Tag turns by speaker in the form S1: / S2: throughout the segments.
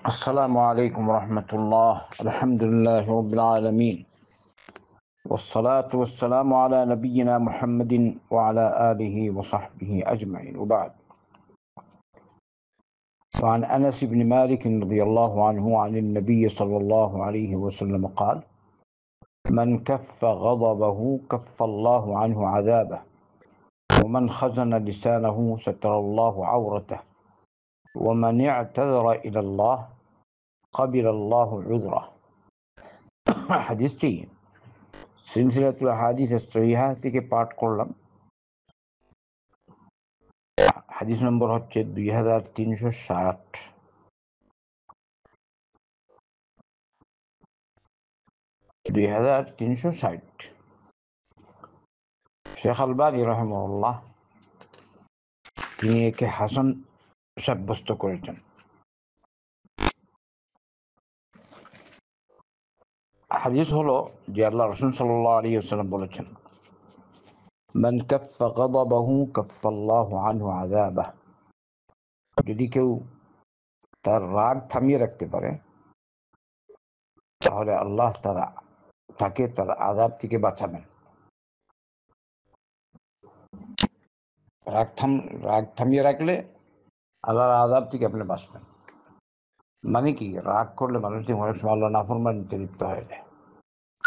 S1: السلام عليكم ورحمة الله. الحمد لله رب العالمين، والصلاة والسلام على نبينا محمد وعلى آله وصحبه أجمعين، وبعد. فعن أنس بن مالك رضي الله عنه عن النبي صلى الله عليه وسلم قال: من كف غضبه كف الله عنه عذابه، ومن خزن لسانه ستر الله عورته، ومن اعتذر إلى الله قبل الله عذره। হাদিসটি সিলসিলাতুল হাদিস সহিহা থেকে পাঠ করলাম। হাদিস নম্বর হচ্ছে 2360। শেখ আলবানী রাহিমাহুল্লাহ তিনি একে হাসান সাব্যস্ত করেছেন। হাদিস হলো যে আল্লাহ রাসূল সাল্লাল্লাহু আলাইহি ওয়াসাল্লাম বলেছেন, মান কাফফা গাদাবাহু কাফফাল্লাহু আনহু আযাবাহ। যদি কেউ তার রাগ থামিয়ে রাখতে পারে তাহলে আল্লাহ তাকে তার আযাব থেকে বাঁচাবেন। রাগ থামিয়ে রাখলে আল্লাহর আযাব থেকে আপনি বাঁচবেন। মানে কি, রাগ করলে মানুষ অনেক সময় আল্লাহ নাফরমানিতে লিপ্ত হয়ে যায়,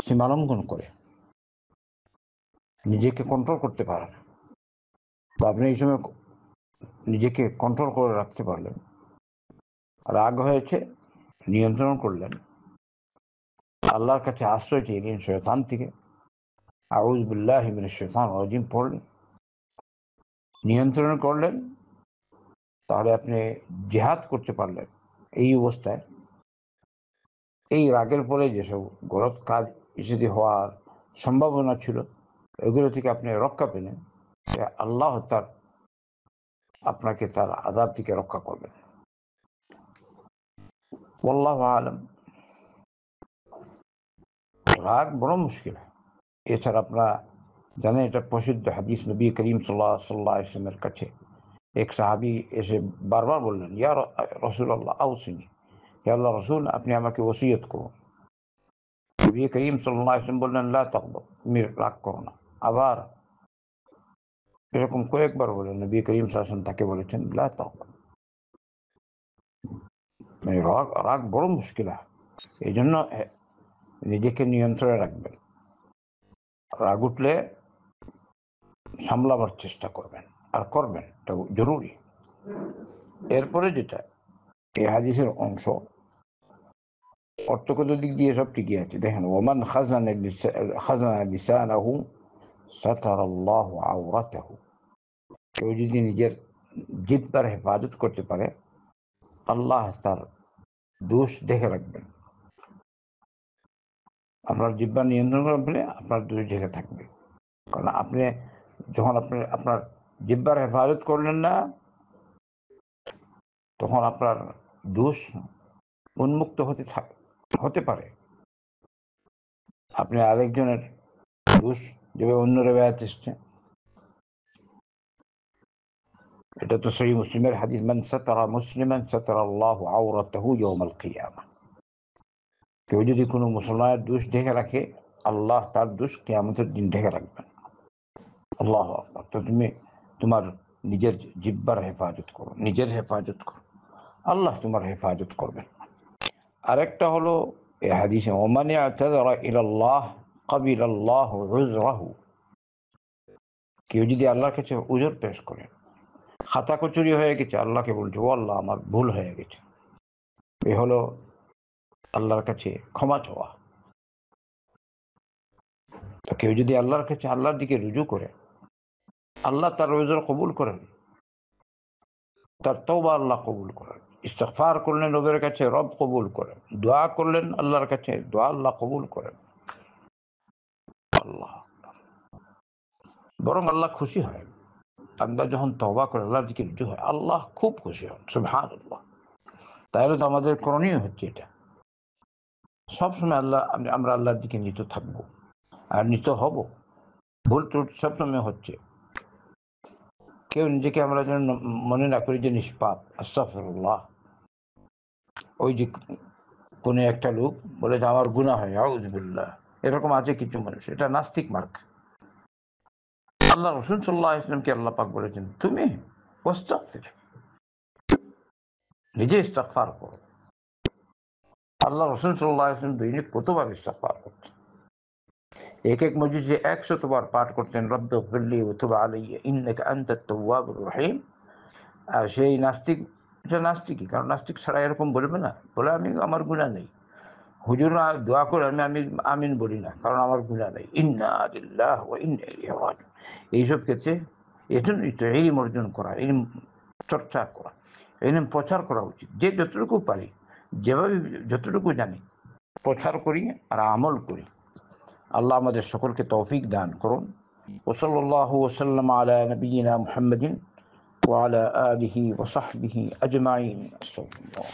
S1: সীমালঙ্ঘন করে, নিজেকে কন্ট্রোল করতে পারে না। তো আপনি এই সময় নিজেকে কন্ট্রোল করে রাখতে পারলেন, রাগ হয়েছে নিয়ন্ত্রণ করলেন, আল্লাহর কাছে আশ্রয় চেয়ে শয়তান থেকে, আউযু বিল্লাহি মিনাশ শাইতানির রাজিম পড়লেন, নিয়ন্ত্রণ করলেন, তাহলে আপনি জিহাদ করতে পারলেন। এই অবস্থায় এই রাগের পরে যেসব গলত কাজ ইত্যাদি হওয়ার সম্ভাবনা ছিল, এগুলো থেকে আপনি রক্ষা পেলেন, আল্লাহ আপনাকে তার আযাব থেকে রক্ষা করবেন। আল্লাহু আলাম। রাগ বড় মুশকিল। এছাড়া আপনারা জানেন, এটা প্রসিদ্ধ হাদিস, নবী করিম সাল্লাল্লাহু আলাইহি ওয়াসাল্লামের কাছে এক সাহাবী এসে বারবার বললেন, ইয়া রাসূলুল্লাহ আউসিনি, হে আল্লাহর রাসূল আপনি আমাকে ওসিয়ত করুন। নবী করিম সাল্লাল্লাহু আলাইহি ওয়াসাল্লাম বললেন, লা তাগদাব, তুমি রাগ করো না। আবার এরকম কয়েকবার বললেন, নবী করিম সাল্লাল্লাহু আলাইহি ওয়াসাল্লাম তাকে বলেছেন, লা তাগদাব। মানে রাগ বড় মুশকিল। এই জন্য নিজেকে নিয়ন্ত্রণে রাখবেন। রাগ উঠলে সামলাবার চেষ্টা করবেন আর করবেন, এটা জরুরি। এরপরে যেটা এই হাদিসের অংশ, অর্থগত দিক দিয়ে সব ঠিকই আছে। দেখেন, ওমান খাজানা লিসানাহু সাতারাল্লাহু আওরাতাহু। কেউ যদি নিজের জিহ্বার হেফাজত করতে পারে, আল্লাহ তার দোষ দেখে রাখবেন। আপনার জিহ্বা নিয়ন্ত্রণ করে ফেলে আপনার দোষ ঢেকে থাকবে। কারণ আপনি যখন আপনার জিহ্বার হেফাজত করলেন না, তখন আপনার দোষ উন্মুক্ত হতে পারে। আপনি আরেকজনের দোষ যেভাবে অন্য রেওয়ায়াত এসছে, এটা তো সহিহ মুসলিমের হাদিস, মান সাতারা মুসলিমান সাতারাল্লাহু আওরাতাহু ইয়াউমাল কিয়ামাহ। কেউ যদি কোনো মুসলমানের দোষ ঢেকে রাখে, আল্লাহ তার দোষ কিয়ামতের দিন ঢেকে রাখবেন। আল্লাহু আকবার। তো তুমি তোমার নিজের জিহ্বার হেফাজত করো, নিজের হেফাজত করো, আল্লাহ তোমার হেফাজত করবেন। আরেকটা হলো এই হাদিসে, ওমান ইআতাযারা ইলাল্লাহ ক্বাবিলাল্লাহু উযরাহু। কেউ যদি আল্লাহর কাছে উযর পেশ করে, খাতা কচুরি হয়ে গেছে, আল্লাহকে বলছে, ও আল্লাহ আমার ভুল হয়ে গেছে, এ হলো আল্লাহর কাছে ক্ষমা চাওয়া। তো কেউ যদি আল্লাহর কাছে আল্লাহর দিকে রুজু করে, আল্লাহ তার উযর কবুল করেন, তার তওবা আল্লাহ কবুল করেন। ইস্তিগফার করলেন রবের কাছে, রব কবুল করেন। দোয়া করলেন আল্লাহর কাছে, দোয়া আল্লাহ কবুল করেন। আল্লাহ বরং আল্লাহ খুশি হয়। বান্দা যখন তওবা করে, আল্লাহর দিকে রুজু হয়, আল্লাহ খুব খুশি হন। সুবহানাল্লাহ। তাহলে তো আমাদের করণীয় হচ্ছে এটা, সবসময় আমরা আল্লাহর দিকে নিতে থাকবো আর নিতে হব। ভুল ত্রুটি সবসময় হচ্ছে, কেউ নিজেকে আমরা যেন মনে না করি যে নিষ্পাপ। আস্তাগফিরুল্লাহ। ওই যে কোনো একটা লোক বলে যে আমার গুনাহ হয়, আউযুবিল্লাহ, এরকম আছে কিছু মানুষ, এটা নাস্তিক মার্ক। আল্লাহ রাসূল সাল্লাল্লাহু আলাইহি ওয়াসাল্লামকে আল্লাহ পাক বলেছেন তুমি ওয়াস্তাগফির, নিজে ইস্তিগফার করো। আল্লাহ রাসূল সাল্লাল্লাহু আলাইহি ওয়াসাল্লাম দৈনিক কতবার ইস্তিগফার করতেন? এক এক মজলিসে 100 বার পাঠ করতেন, রব্বিগফিরলি ওয়া তুব আলাইয়া ইন্নাকা আনতাত তাওয়াবুর রহিম। আর সেই নাস্তিক, এটা নাস্তিকই, কারণ নাস্তিক ছাড়া এরকম বলবে না, বলে আমি আমার গুনাহ নেই, হুজুর দোয়া করে আমি আমি আমিন বলি না, কারণ আমার গুনাহ নেই। ইন্না লিল্লাহি ওয়া ইন্না ইলাইহি রাজিউন। এইসব ক্ষেত্রে এজন্যই তো ইলম অর্জন করা, ইলম চর্চা করা, ইলম প্রচার করা উচিত। যে যতটুকু পারি, যেভাবে যতটুকু জানি প্রচার করি আর আমল করি। আল্লাহ আমাদের সকলকে তৌফিক দান করুন। ওসল্লাল্লাহু ওয়াসাল্লাম আলা নবিয়িনা মুহাম্মাদিন ওয়া আলা আলিহি ওয়া সাহবিহি আজমাইন। আস্তাগফিরুল্লাহ।